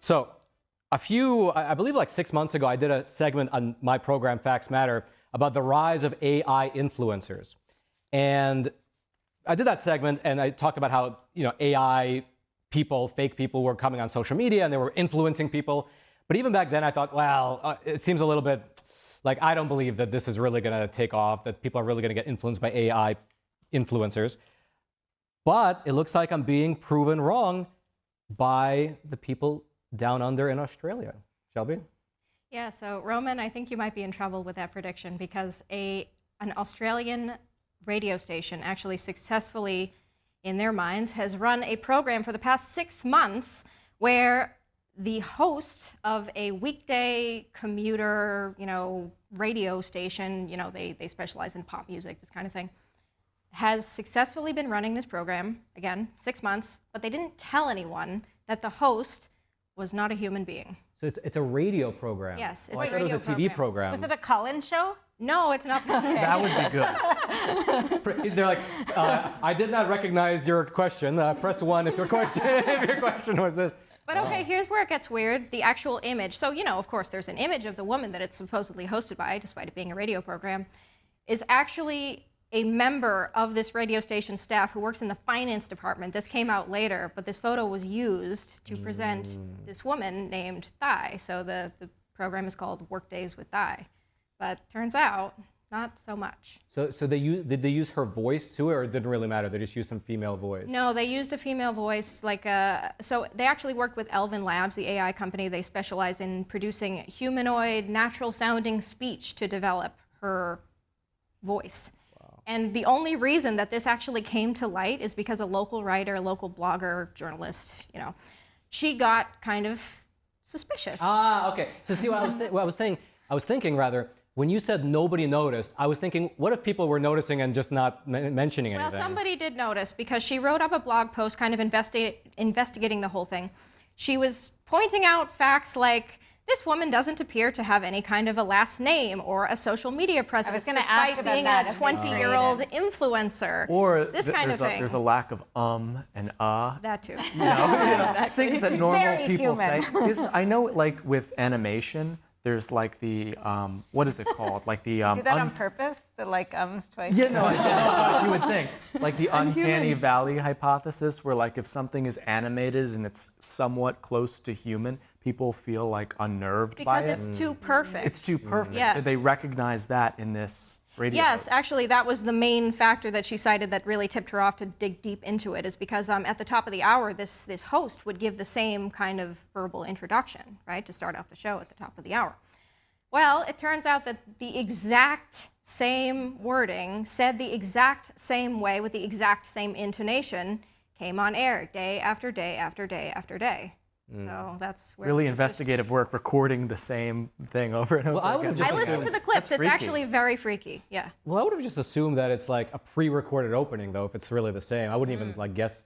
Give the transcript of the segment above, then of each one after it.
So I believe like 6 months ago, I did a segment on my program, Facts Matter, about the rise of AI influencers. And I did that segment and I talked about how, AI people, fake people were coming on social media and they were influencing people. But even back then I thought, well, it seems a little bit like I don't believe that this is really going to take off, that people are really going to get influenced by AI influencers. But it looks like I'm being proven wrong by the people down under in Australia. Shelby? Yeah, so Roman, I think you might be in trouble with that prediction because an Australian radio station actually successfully, in their minds, has run a program for the past 6 months where the host of a weekday commuter, radio station, they specialize in pop music, this kind of thing, has successfully been running this program, again, 6 months, but they didn't tell anyone that the host was not a human being. So it's a radio program? Yes, it's I thought it was a TV program. Was it a call-in show? No, it's not. That would be good. They're like, I did not recognize your question. Press 1 if your question was this. But okay, here's where it gets weird. The actual image. So, of course, there's an image of the woman that it's supposedly hosted by, despite it being a radio program, is actually a member of this radio station staff who works in the finance department. This came out later, but this photo was used to present this woman named Thai. So the program is called Workdays with Thai. But turns out, not so much. So did they use her voice too, or it didn't really matter? They just used some female voice? No, they used a female voice. So they actually worked with Elven Labs, the AI company. They specialize in producing humanoid, natural-sounding speech to develop her voice. And the only reason that this actually came to light is because a local writer, a local blogger, journalist, she got kind of suspicious. Ah, okay. So see what I was thinking rather, when you said nobody noticed, I was thinking, what if people were noticing and just not mentioning anything? Well, somebody did notice because she wrote up a blog post kind of investigating the whole thing. She was pointing out facts like, this woman doesn't appear to have any kind of a last name or a social media presence. I was going to ask about being that. a 20-year-old influencer. Or this kind of thing. There's a lack of and That too. Things that normal people human. say. I know, like with animation, there's like the what is it called? Like the do that on purpose? The twice. Yeah, no, you would think like the uncanny valley hypothesis, where like if something is animated and it's somewhat close to human, people feel like unnerved by it. Because it's too perfect. It's too perfect. Yes. Did they recognize that in this radio? Yes, host? actually, that was the main factor that she cited that really tipped her off to dig deep into it, is because at the top of the hour, this host would give the same kind of verbal introduction, right, to start off the show at the top of the hour. Well, it turns out that the exact same wording, said the exact same way with the exact same intonation, came on air day after day after day after day. So that's where really investigative work, recording the same thing over and over again. I listened to the clips. It's actually very freaky. Yeah. Well, I would have just assumed that it's like a pre-recorded opening, though, if it's really the same. I wouldn't even like guess.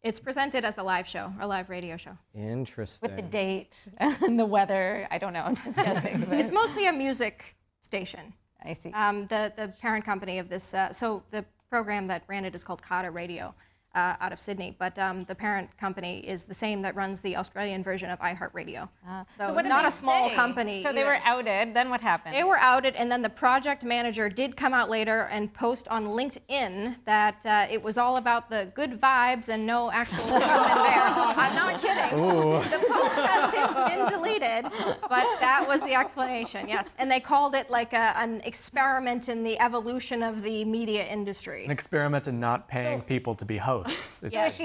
It's presented as a live show, a live radio show. Interesting. With the date and the weather. I don't know. I'm just guessing. It's mostly a music station. I see. The parent company of this, so the program that ran it is called Kata Radio. Out of Sydney, but the parent company is the same that runs the Australian version of iHeartRadio. So what did not they a small say? company. So they were outed. Then what happened? They were outed, and then the project manager did come out later and post on LinkedIn that it was all about the good vibes and no actual human there. I'm not kidding. Ooh. The post has since been deleted, but that was the explanation, yes. And they called it like an experiment in the evolution of the media industry. An experiment in not paying people to be hosts. So is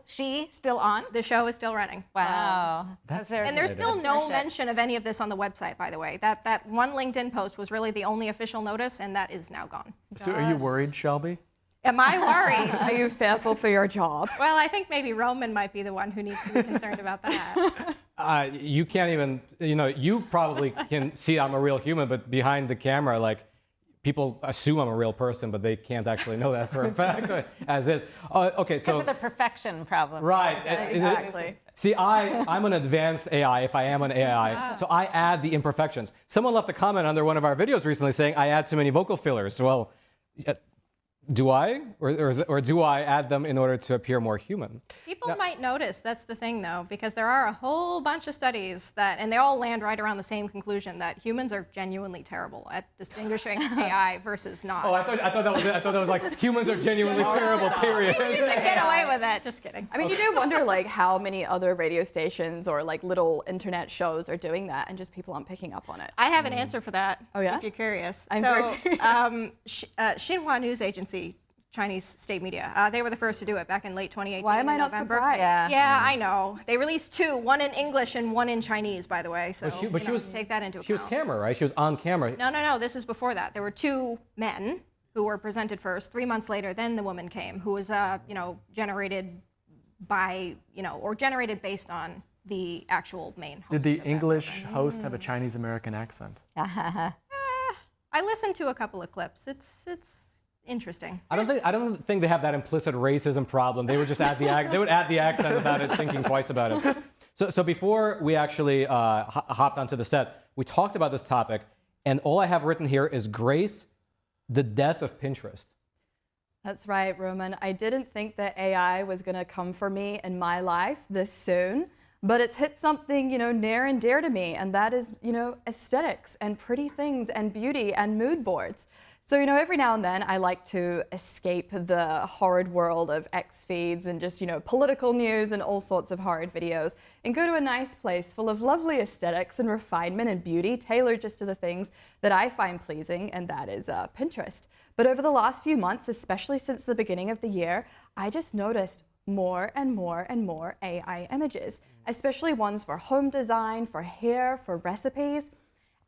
she still on? The show is still running. Wow. And there's still no mention of any of this on the website, by the way. That one LinkedIn post was really the only official notice, and that is now gone. So are you worried, Shelby? Am I worried? Are you fearful for your job? Well, I think maybe Roman might be the one who needs to be concerned about that. You can't even, you probably can see I'm a real human, but behind the camera, like, people assume I'm a real person, but they can't actually know that for a fact, as is. Okay, so because of the perfection problem. right, Exactly. See, I'm an advanced AI, if I am an AI, so I add the imperfections. Someone left a comment under one of our videos recently saying I add too many vocal fillers. Well, Do I? Or do I add them in order to appear more human? People might notice, that's the thing though, because there are a whole bunch of studies that, and they all land right around the same conclusion, that humans are genuinely terrible at distinguishing AI versus not. Oh, I thought that was it. I thought that was like, humans are genuinely terrible, period. You can get away with it, just kidding. I mean, you do wonder like how many other radio stations or like little internet shows are doing that, and just people aren't picking up on it. I have an answer for that. Oh, yeah? If you're curious. I'm very curious. Xinhua News Agency, Chinese state media, they were the first to do it back in late 2018. Why am I in not November. surprised? Yeah, I know. They released two, one in English and one in Chinese, by the way. So But she was, take that into account. She was camera, right? She was on camera. No. This is before that. There were two men who were presented first. 3 months later, then the woman came, who was, generated by, or generated based on the actual main host. Did the of that English program. host have a Chinese American accent? I listened to a couple of clips. It's interesting. I don't think they have that implicit racism problem. They would just add they would add the accent without it thinking twice about it. So before we actually hopped onto the set, we talked about this topic, and all I have written here is Grace, the death of Pinterest. That's right, Roman. I didn't think that AI was going to come for me in my life this soon, but it's hit something, near and dear to me, and that is, aesthetics and pretty things and beauty and mood boards. So, every now and then I like to escape the horrid world of X feeds and just, political news and all sorts of horrid videos and go to a nice place full of lovely aesthetics and refinement and beauty tailored just to the things that I find pleasing, and that is Pinterest. But over the last few months, especially since the beginning of the year, I just noticed more and more and more AI images, especially ones for home design, for hair, for recipes.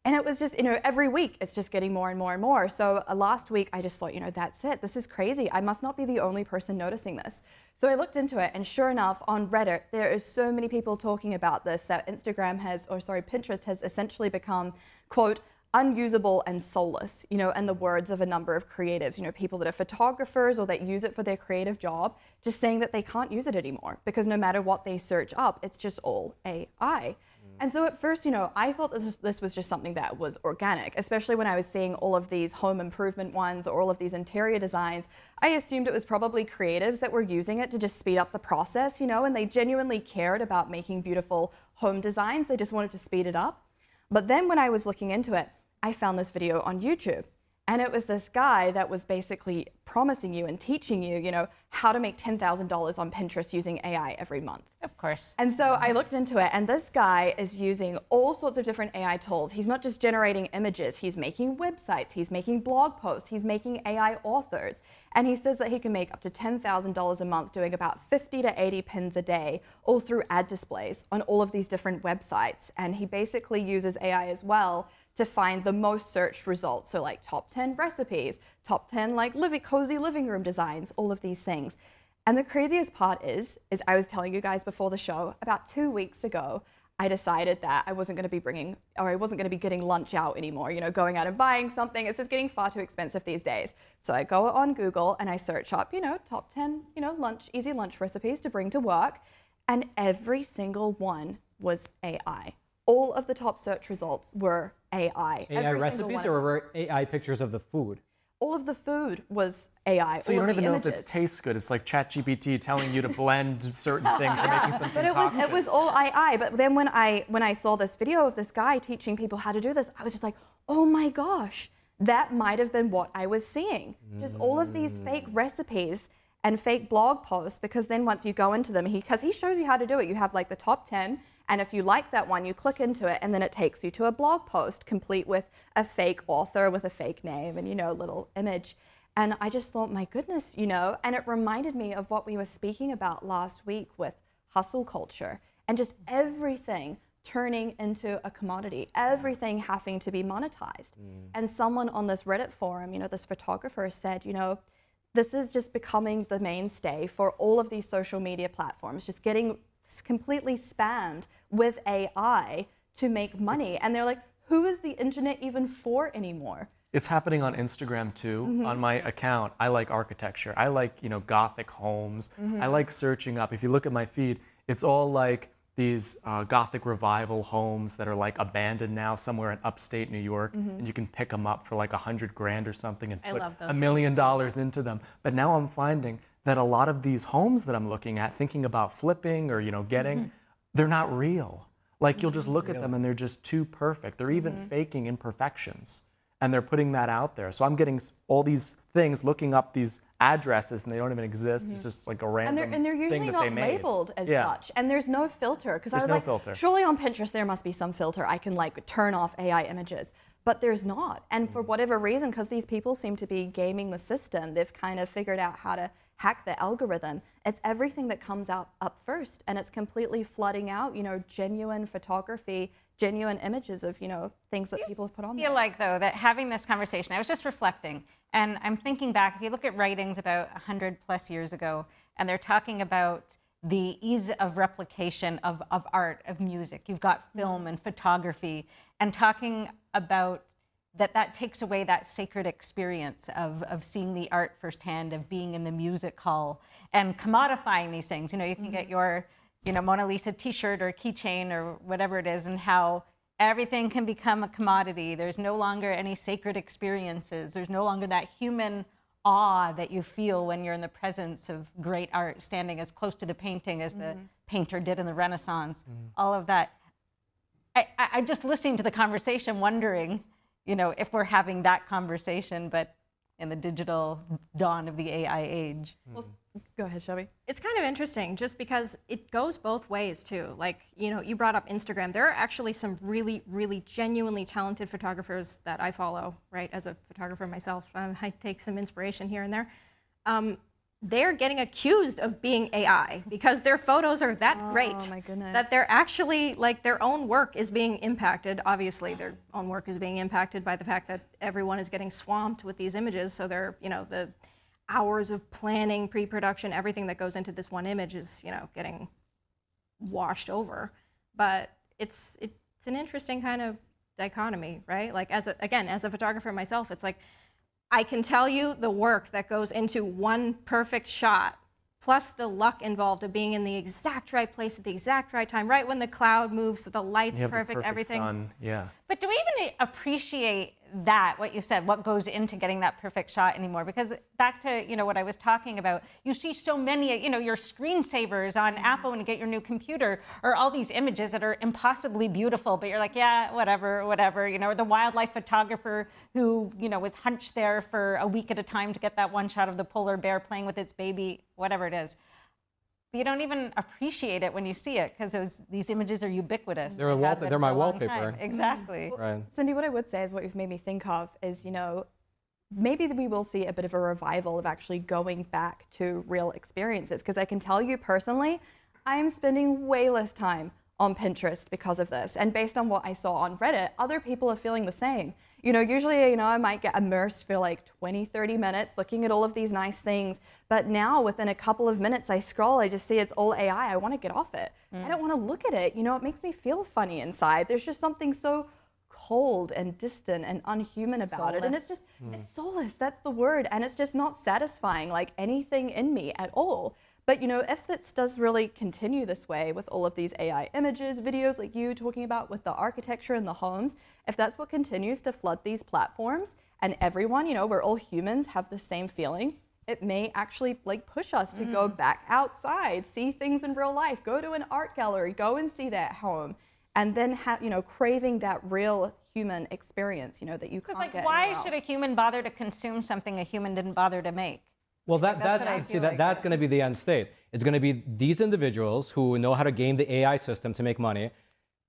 And it was just, every week it's just getting more and more and more. So last week I just thought, that's it. This is crazy. I must not be the only person noticing this. So I looked into it, and sure enough, on Reddit, there is so many people talking about this that Pinterest has essentially become, quote, unusable and soulless, in the words of a number of creatives, people that are photographers or that use it for their creative job, just saying that they can't use it anymore because no matter what they search up, it's just all AI. And so at first, I thought this was just something that was organic, especially when I was seeing all of these home improvement ones or all of these interior designs. I assumed it was probably creatives that were using it to just speed up the process, and they genuinely cared about making beautiful home designs. They just wanted to speed it up. But then when I was looking into it, I found this video on YouTube. And it was this guy that was basically promising you and teaching you, how to make $10,000 on Pinterest using AI every month. Of course. And so I looked into it, and this guy is using all sorts of different AI tools. He's not just generating images, he's making websites, he's making blog posts, he's making AI authors. And he says that he can make up to $10,000 a month doing about 50 to 80 pins a day, all through ad displays on all of these different websites. And he basically uses AI as well to find the most searched results. So like top 10 recipes, top 10 like cozy living room designs, all of these things. And the craziest part is I was telling you guys before the show, about 2 weeks ago, I decided that I wasn't going to be getting lunch out anymore, going out and buying something. It's just getting far too expensive these days. So I go on Google and I search up, top 10, easy lunch recipes to bring to work. And every single one was AI. All of the top search results were AI. AI recipes, or were AI pictures of the food? All of the food was AI. So you don't even know if it tastes good. It's like ChatGPT telling you to blend certain things or making something But it was all AI. But then when I saw this video of this guy teaching people how to do this, I was just like, oh my gosh, that might have been what I was seeing. Just all of these fake recipes and fake blog posts, because then once you go into them, because he shows you how to do it. You have like the top 10, and if you like that one, you click into it, and then it takes you to a blog post complete with a fake author with a fake name and, a little image. And I just thought, my goodness, and it reminded me of what we were speaking about last week with hustle culture and just everything turning into a commodity, everything having to be monetized. And someone on this Reddit forum, this photographer said, this is just becoming the mainstay for all of these social media platforms, just getting completely spammed with AI to make money. And they're like, who is the internet even for anymore? It's happening on Instagram too. On my account, I like architecture. I like, Gothic homes. I like searching up. If you look at my feed, it's all like these Gothic revival homes that are like abandoned now somewhere in upstate New York, and you can pick them up for like $100,000 or something and put $1 million into them. But now I'm finding that a lot of these homes that I'm looking at, thinking about flipping or getting, they're not real. Like you'll just look at them and they're just too perfect. They're even faking imperfections. And they're putting that out there. So I'm getting all these things, looking up these addresses, and they don't even exist. It's just like a random and they're usually thing that not they made. labeled as such. And there's no filter. Because I was no like, filter. surely on Pinterest there must be some filter I can like turn off AI images. But there's not. And for whatever reason, because these people seem to be gaming the system, they've kind of figured out how to hack the algorithm. It's everything that comes out up first, and it's completely flooding out, genuine photography, genuine images of, things that people have put on there. I feel like, though, that having this conversation, I was just reflecting, and I'm thinking back, if you look at writings about 100+ years ago, and they're talking about the ease of replication of art, of music. You've got film and photography, and talking about that takes away that sacred experience of seeing the art firsthand, of being in the music hall, and commodifying these things. You can get your Mona Lisa t-shirt or keychain or whatever it is, and how everything can become a commodity. There's no longer any sacred experiences. There's no longer that human awe that you feel when you're in the presence of great art, standing as close to the painting as the painter did in the Renaissance. All of that. I just listening to the conversation, wondering, if we're having that conversation, but in the digital dawn of the AI age. Well, go ahead, Shelby. It's kind of interesting just because it goes both ways too. Like, you brought up Instagram. There are actually some really, really genuinely talented photographers that I follow, right? As a photographer myself, I take some inspiration here and there. They're getting accused of being AI because their photos are that great my goodness. that they're actually, like, their own work is being impacted. Obviously, their own work is being impacted by the fact that everyone is getting swamped with these images. So they're, the hours of planning, pre-production, everything that goes into this one image is, getting washed over. But it's an interesting kind of dichotomy, right? Like, as a photographer myself, it's like, I can tell you the work that goes into one perfect shot, plus the luck involved of being in the exact right place at the exact right time, right when the cloud moves, so the light's perfect, everything. Sun. Yeah. But do we even appreciate that, what you said, what goes into getting that perfect shot anymore? Because back to, what I was talking about, you see so many, your screensavers on Apple when you get your new computer, or all these images that are impossibly beautiful, but you're like, yeah, whatever, or the wildlife photographer who, was hunched there for a week at a time to get that one shot of the polar bear playing with its baby, whatever it is. But you don't even appreciate it when you see it, because these images are ubiquitous. They're my wallpaper. Exactly. Right. Cindy, what I would say is what you've made me think of is, maybe we will see a bit of a revival of actually going back to real experiences. Because I can tell you personally, I am spending way less time on Pinterest because of this. And based on what I saw on Reddit, other people are feeling the same. Usually, I might get immersed for like 20, 30 minutes looking at all of these nice things. But now within a couple of minutes, I scroll, I just see it's all AI. I want to get off it. I don't want to look at it. It makes me feel funny inside. There's just something so cold and distant and unhuman about it. And it's just, it's soulless, that's the word. And it's just not satisfying like anything in me at all. But if this does really continue this way with all of these AI images, videos like you talking about with the architecture and the homes, if that's what continues to flood these platforms and everyone, we're all humans, have the same feeling, it may actually like push us to go back outside, see things in real life, go to an art gallery, go and see that home, and then have, craving that real human experience, that you can't get why anywhere should a else. human bother to consume something a human didn't bother to make? Well, that's that's going to be the end state. It's going to be these individuals who know how to game the AI system to make money.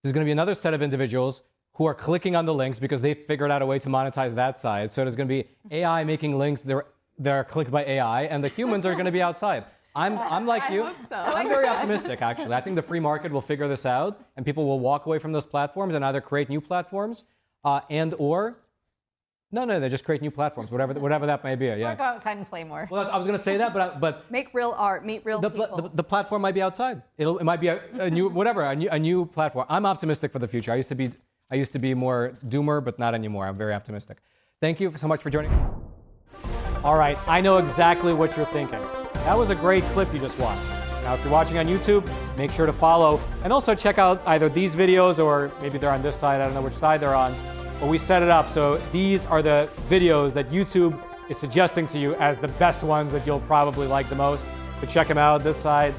There's going to be another set of individuals who are clicking on the links because they figured out a way to monetize that side. So there's going to be AI making links that are clicked by AI, and the humans are going to be outside. I'm like you. I hope so. I'm very optimistic, actually. I think the free market will figure this out, and people will walk away from those platforms and either create new platforms they just create new platforms, whatever that may be. Yeah. Or go outside and play more. Well, I was going to say that, but Make real art, meet real people. the platform might be outside. It might be a new platform. I'm optimistic for the future. I used to be more doomer, but not anymore. I'm very optimistic. Thank you so much for joining. All right, I know exactly what you're thinking. That was a great clip you just watched. Now, if you're watching on YouTube, make sure to follow and also check out either these videos or maybe they're on this side. I don't know which side they're on, but we set it up so these are the videos that YouTube is suggesting to you as the best ones that you'll probably like the most. So check them out, this side,